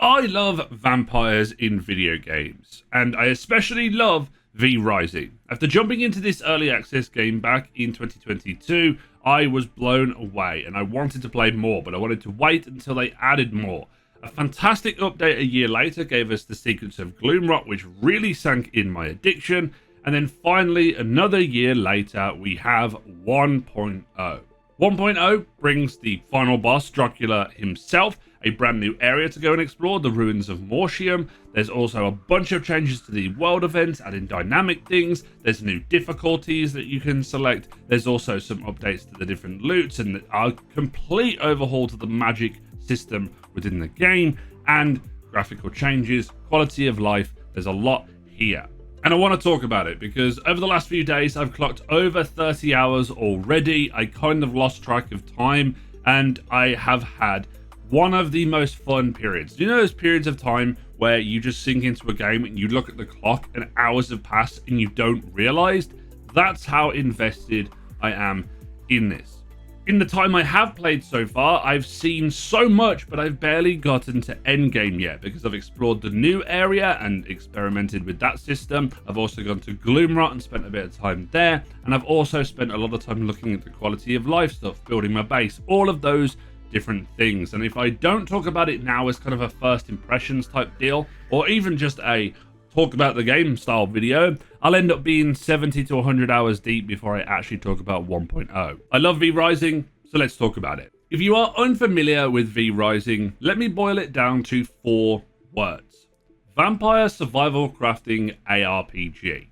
I love vampires in video games, and I especially love V Rising. After jumping into this early access game back in 2022, I was blown away and I wanted to play more, but I wanted to wait until they added more. A fantastic update a year later gave us the Secrets of Gloomrot, which really sank in my addiction, and then finally, another year later, we have 1.0. 1.0 brings the final boss, Dracula himself, a brand new area to go and explore, the ruins of Mortium. There's also a bunch of changes to the world events, adding dynamic things. There's new difficulties that you can select. There's also some updates to the different loots and a complete overhaul to the magic system within the game, and graphical changes, quality of life. There's a lot here. And I want to talk about it because over the last few days, I've clocked over 30 hours already. I kind of lost track of time and I have had one of the most fun periods. Do you know those periods of time where you just sink into a game and you look at the clock and hours have passed and you don't realize? That's how invested I am in this. In the time I have played so far, I've seen so much, but I've barely gotten to endgame yet because I've explored the new area and experimented with that system. I've also gone to Gloomrot and spent a bit of time there. And I've also spent a lot of time looking at the quality of life stuff, building my base, all of those different things. And if I don't talk about it now as kind of a first impressions type deal, or even just a talk about the game style video, I'll end up being 70 to 100 hours deep before I actually talk about 1.0. I love V Rising, so let's talk about it. If you are unfamiliar with V Rising, let me boil it down to 4 words. Vampire Survival Crafting ARPG.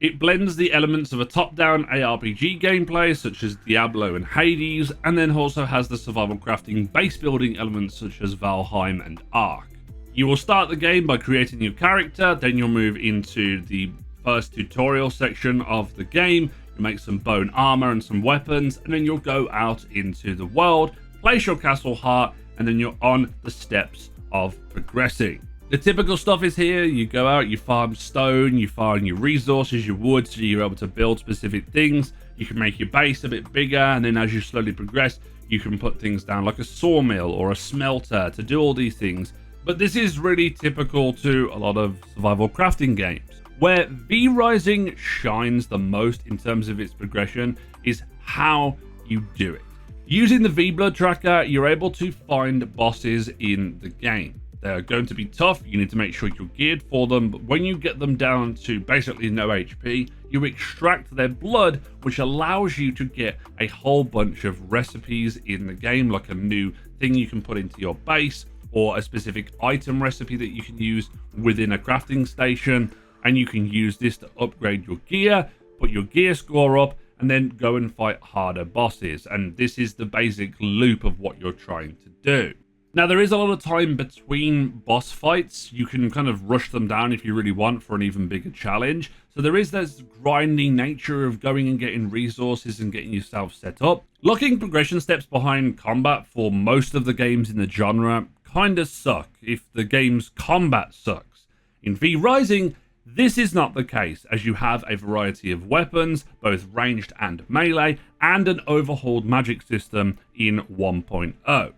It blends the elements of a top-down ARPG gameplay such as Diablo and Hades, and then also has the survival crafting base building elements such as Valheim and Ark. You will start the game by creating your character, then you'll move into the first tutorial section of the game, you make some bone armor and some weapons, and then you'll go out into the world, place your castle heart, and then you're on the steps of progressing. The typical stuff is here. You go out, you farm stone, you farm your resources, your wood, so you're able to build specific things. You can make your base a bit bigger, and then as you slowly progress, you can put things down like a sawmill or a smelter to do all these things. But this is really typical to a lot of survival crafting games. Where V Rising shines the most in terms of its progression is how you do it. Using the V Blood tracker, you're able to find bosses in the game. They're going to be tough, you need to make sure you're geared for them, but when you get them down to basically no HP, you extract their blood, which allows you to get a whole bunch of recipes in the game, like a new thing you can put into your base, or a specific item recipe that you can use within a crafting station, and you can use this to upgrade your gear, put your gear score up, and then go and fight harder bosses. And this is the basic loop of what you're trying to do. Now, there is a lot of time between boss fights. You can kind of rush them down if you really want for an even bigger challenge. So there is this grinding nature of going and getting resources and getting yourself set up. Locking progression steps behind combat for most of the games in the genre kind of suck if the game's combat sucks. In V Rising, this is not the case, as you have a variety of weapons, both ranged and melee, and an overhauled magic system in 1.0.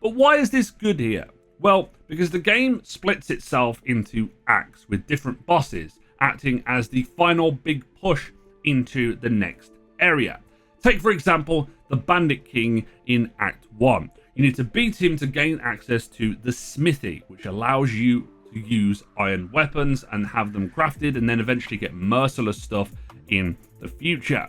But why is this good here? Well, because the game splits itself into acts with different bosses acting as the final big push into the next area. Take, for example, the Bandit King in Act 1. You need to beat him to gain access to the Smithy, which allows you to use iron weapons and have them crafted, and then eventually get merciless stuff in the future.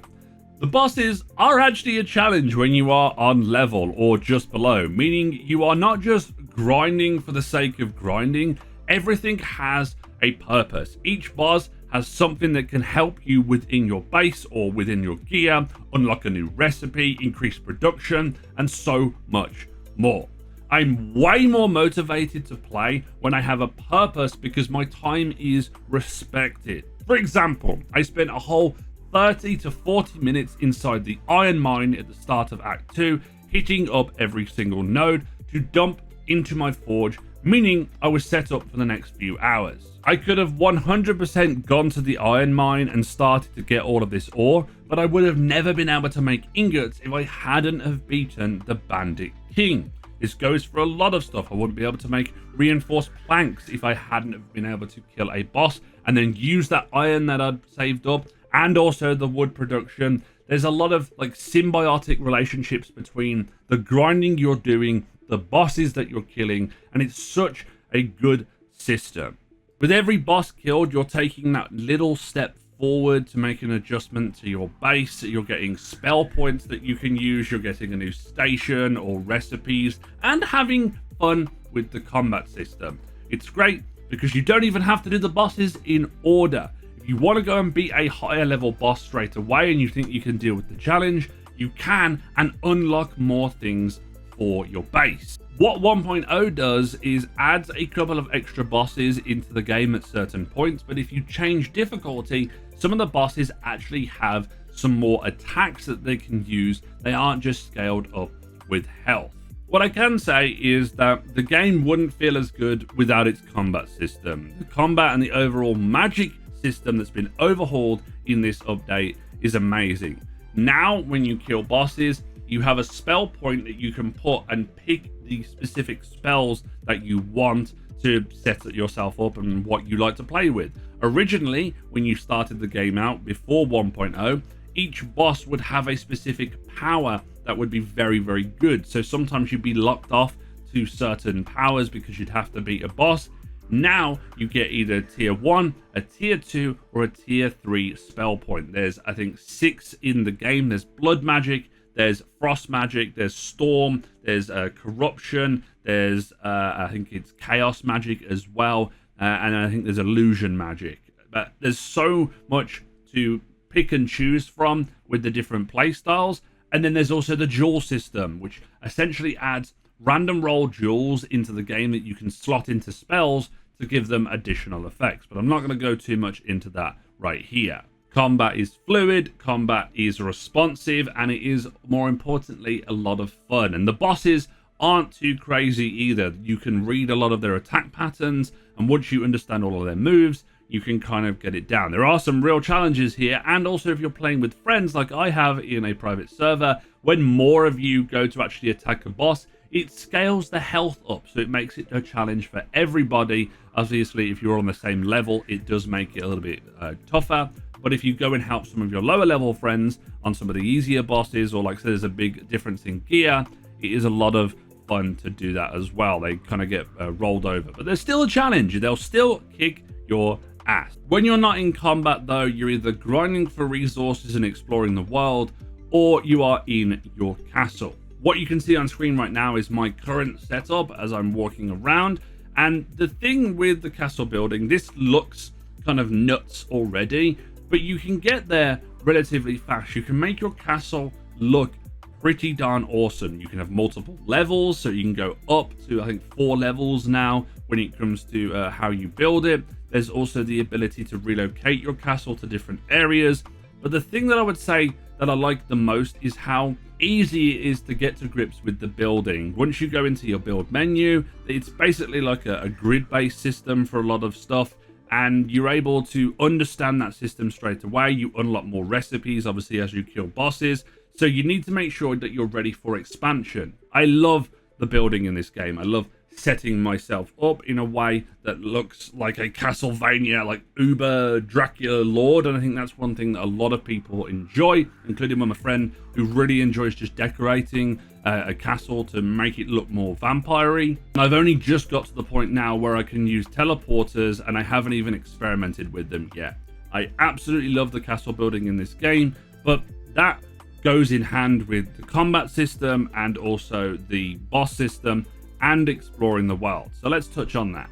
The bosses are actually a challenge when you are on level or just below, meaning you are not just grinding for the sake of grinding. Everything has a purpose. Each boss has something that can help you within your base or within your gear, unlock a new recipe, increase production, and so much more. I'm way more motivated to play when I have a purpose because my time is respected. For example, I spent a whole 30 to 40 minutes inside the iron mine at the start of Act 2, hitting up every single node to dump into my forge, meaning I was set up for the next few hours. I could have 100% gone to the iron mine and started to get all of this ore, but I would have never been able to make ingots if I hadn't have beaten the Bandit King. This goes for a lot of stuff. I wouldn't be able to make reinforced planks if I hadn't have been able to kill a boss and then use that iron that I'd saved up, and also the wood production. There's a lot of like symbiotic relationships between the grinding you're doing, the bosses that you're killing, and it's such a good system. With every boss killed, you're taking that little step forward to make an adjustment to your base. You're getting spell points that you can use, you're getting a new station or recipes, and having fun with the combat system. It's great because you don't even have to do the bosses in order. If you want to go and beat a higher level boss straight away and you think you can deal with the challenge, you can, and unlock more things for your base. What 1.0 does is adds a couple of extra bosses into the game at certain points, but if you change difficulty, some of the bosses actually have some more attacks that they can use. They aren't just scaled up with health. What I can say is that the game wouldn't feel as good without its combat system. The combat and the overall magic system that's been overhauled in this update is amazing. Now, when you kill bosses, you have a spell point that you can put and pick the specific spells that you want to set yourself up and what you like to play with. Originally, when you started the game out before 1.0, each boss would have a specific power that would be very, very good. So sometimes you'd be locked off to certain powers because you'd have to beat a boss. Now you get either tier 1, a tier 2, or a tier 3 spell point. There's, I think, 6 in the game. There's blood magic, there's frost magic, there's storm, there's corruption, there's I think it's chaos magic as well, and I think there's illusion magic. But there's so much to pick and choose from with the different playstyles. And then there's also the jewel system, which essentially adds random roll jewels into the game that you can slot into spells to give them additional effects. But I'm not going to go too much into that right here. Combat is fluid, combat is responsive, and it is, more importantly, a lot of fun. And the bosses aren't too crazy either. You can read a lot of their attack patterns, and once you understand all of their moves, you can kind of get it down. There are some real challenges here, and also if you're playing with friends like I have in a private server, when more of you go to actually attack a boss, it scales the health up, so it makes it a challenge for everybody. Obviously, if you're on the same level, it does make it a little bit tougher. But if you go and help some of your lower level friends on some of the easier bosses, or like I said, there's a big difference in gear, it is a lot of fun to do that as well. They kind of get rolled over, but there's still a challenge. They'll still kick your ass. When you're not in combat though, you're either grinding for resources and exploring the world, or you are in your castle. What you can see on screen right now is my current setup as I'm walking around. And the thing with the castle building, this looks kind of nuts already, but you can get there relatively fast. You can make your castle look pretty darn awesome. You can have multiple levels, so you can go up to I think 4 levels now when it comes to how you build it. There's also the ability to relocate your castle to different areas. But the thing that I would say that I like the most is how easy it is to get to grips with the building. Once you go into your build menu, it's basically like a grid-based system for a lot of stuff, and you're able to understand that system straight away. You unlock more recipes, obviously, as you kill bosses, so you need to make sure that you're ready for expansion. I love the building in this game. I love setting myself up in a way that looks like a Castlevania, like Uber Dracula Lord, and I think that's one thing that a lot of people enjoy, including my friend who really enjoys just decorating a castle to make it look more vampire-y. I've only just got to the point now where I can use teleporters, and I haven't even experimented with them yet. I absolutely love the castle building in this game, but that goes in hand with the combat system and also the boss system and exploring the world. So let's touch on that.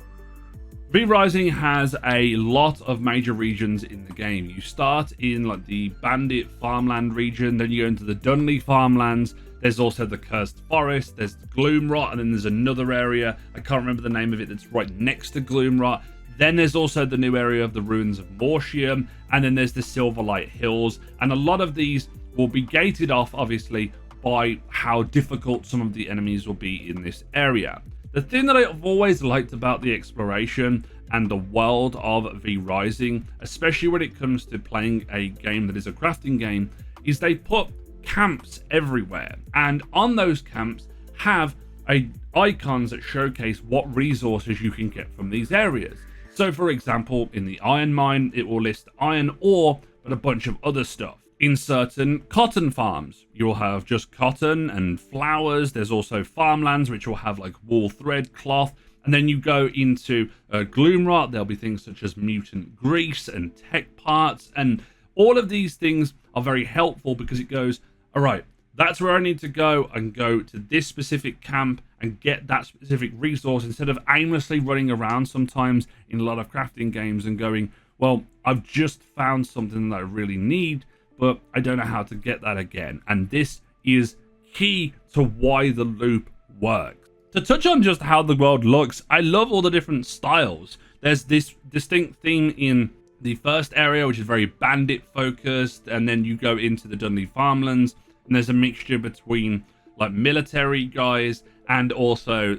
V Rising has a lot of major regions in the game. You start in like the Bandit farmland region, then you go into the Dunley farmlands. There's also the Cursed Forest, there's Gloomrot, and then there's another area, I can't remember the name of it, that's right next to Gloomrot. Then there's also the new area of the Ruins of Mortium, and then there's the Silverlight Hills, and a lot of these will be gated off, obviously, by how difficult some of the enemies will be in this area. The thing that I've always liked about the exploration and the world of V Rising, especially when it comes to playing a game that is a crafting game, is they put camps everywhere, and on those camps have icons that showcase what resources you can get from these areas. So for example, in the iron mine, it will list iron ore, but a bunch of other stuff. In certain cotton farms, you'll have just cotton and flowers. There's also farmlands, which will have like wool, thread, cloth. And then you go into Gloomrot, there'll be things such as mutant grease and tech parts. And all of these things are very helpful because it goes, all right, that's where I need to go and go to this specific camp and get that specific resource, instead of aimlessly running around sometimes in a lot of crafting games and going, well, I've just found something that I really need, but I don't know how to get that again. And this is key to why the loop works. To touch on just how the world looks, I love all the different styles. There's this distinct theme in the first area, which is very bandit focused, and then you go into the Dunley farmlands, and there's a mixture between like military guys and also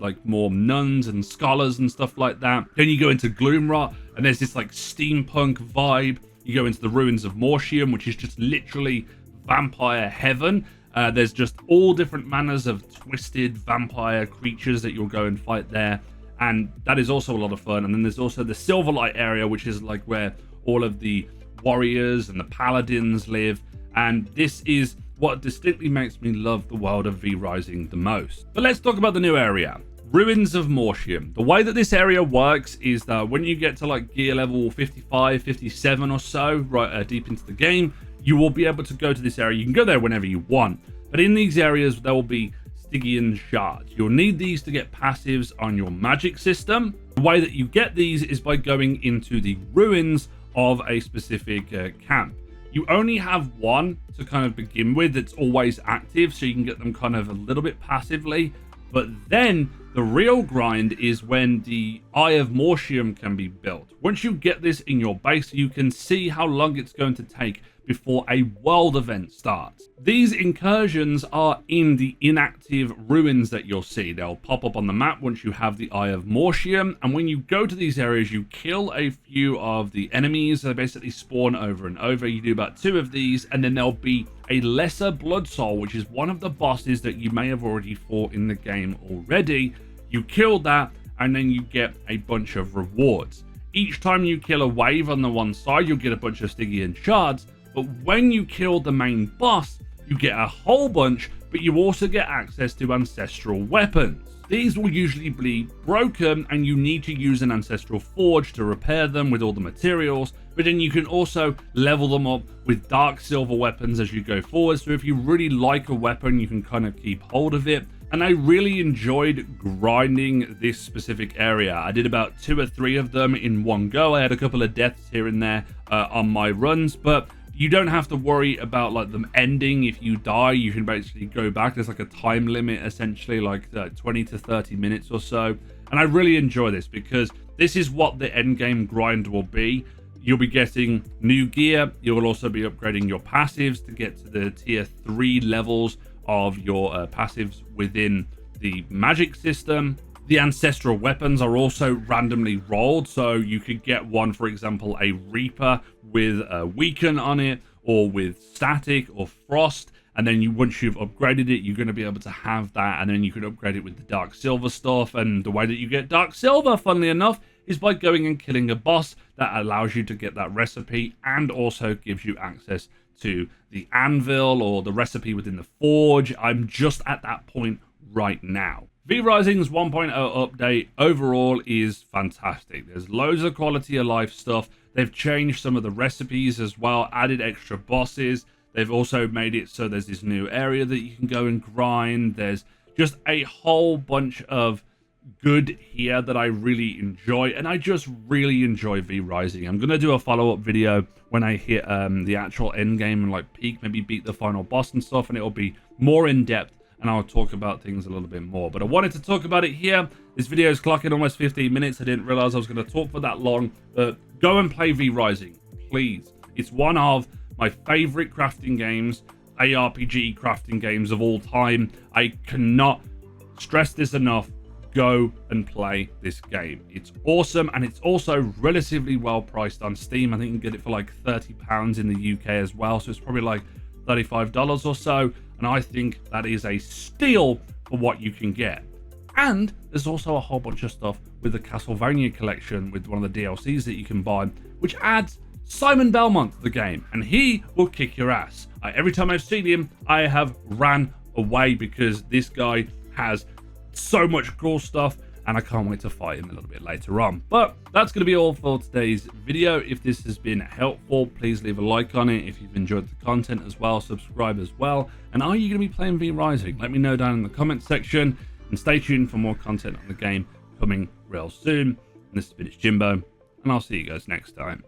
like more nuns and scholars and stuff like that. Then you go into Gloomrot, and there's this like steampunk vibe. You go into the ruins of Mortium, which is just literally vampire heaven. There's just all different manners of twisted vampire creatures that you'll go and fight there, and that is also a lot of fun. And then there's also the Silverlight area, which is like where all of the warriors and the paladins live, and this is what distinctly makes me love the world of V Rising the most. But let's talk about the new area, Ruins of Mortium. The way that this area works is that when you get to like gear level 55, 57 or so, right deep into the game, you will be able to go to this area. You can go there whenever you want, but in these areas there will be Stygian shards. You'll need these to get passives on your magic system. The way that you get these is by going into the ruins of a specific camp. You only have one to kind of begin with that's always active, so you can get them kind of a little bit passively. But then the real grind is when the Eye of Mortium can be built. Once you get this in your base, you can see how long it's going to take before a world event starts. These incursions are in the inactive ruins that you'll see. They'll pop up on the map once you have the Eye of Mortium, and when you go to these areas, you kill a few of the enemies. They basically spawn over and over. You do about 2 of these, and then there'll be a lesser blood soul, which is one of the bosses that you may have already fought in the game already. You kill that, and then you get a bunch of rewards. Each time you kill a wave on the one side, you'll get a bunch of Stygian shards. But when you kill the main boss, you get a whole bunch, but you also get access to ancestral weapons. These will usually be broken, and you need to use an ancestral forge to repair them with all the materials, but then you can also level them up with dark silver weapons as you go forward. So if you really like a weapon, you can kind of keep hold of it. And I really enjoyed grinding this specific area. I did about 2 or 3 of them in one go. I had a couple of deaths here and there on my runs, but you don't have to worry about like them ending. If you die, you can basically go back. There's like a time limit, essentially like 20 to 30 minutes or so. And I really enjoy this because this is what the end game grind will be. You'll be getting new gear. You will also be upgrading your passives to get to the tier 3 levels of your passives within the magic system. The ancestral weapons are also randomly rolled, so you could get one, for example, a Reaper with a Weaken on it, or with Static or Frost, and then once you've upgraded it, you're going to be able to have that, and then you can upgrade it with the Dark Silver stuff. And the way that you get Dark Silver, funnily enough, is by going and killing a boss that allows you to get that recipe, and also gives you access to the anvil or the recipe within the forge. I'm just at that point right now. V Rising's 1.0 update overall is fantastic. There's loads of quality of life stuff. They've changed some of the recipes as well, added extra bosses. They've also made it so there's this new area that you can go and grind. There's just a whole bunch of good here that I really enjoy, and I just really enjoy V Rising. I'm gonna do a follow-up video when I hit the actual end game and like peak, maybe beat the final boss and stuff, and it'll be more in depth, and I'll talk about things a little bit more. But I wanted to talk about it here. This video is clocking almost 15 minutes. I didn't realize I was going to talk for that long, but go and play V Rising, please. It's one of my favorite crafting games, ARPG crafting games of all time. I cannot stress this enough. Go and play this game. It's awesome, and it's also relatively well priced on Steam. I think you can get it for like £30 in the UK as well, so it's probably like $35 or so. and I think that is a steal for what you can get. And there's also a whole bunch of stuff with the Castlevania collection with one of the DLCs that you can buy, which adds Simon Belmont to the game, and he will kick your ass. Every time I've seen him, I have ran away because this guy has so much cool stuff, and I can't wait to fight him a little bit later on. But that's going to be all for today's video. If this has been helpful, please leave a like on it. If you've enjoyed the content as well, subscribe as well. And are you going to be playing V Rising? Let me know down in the comment section, and stay tuned for more content on the game coming real soon. And this has been Jimbo, and I'll see you guys next time.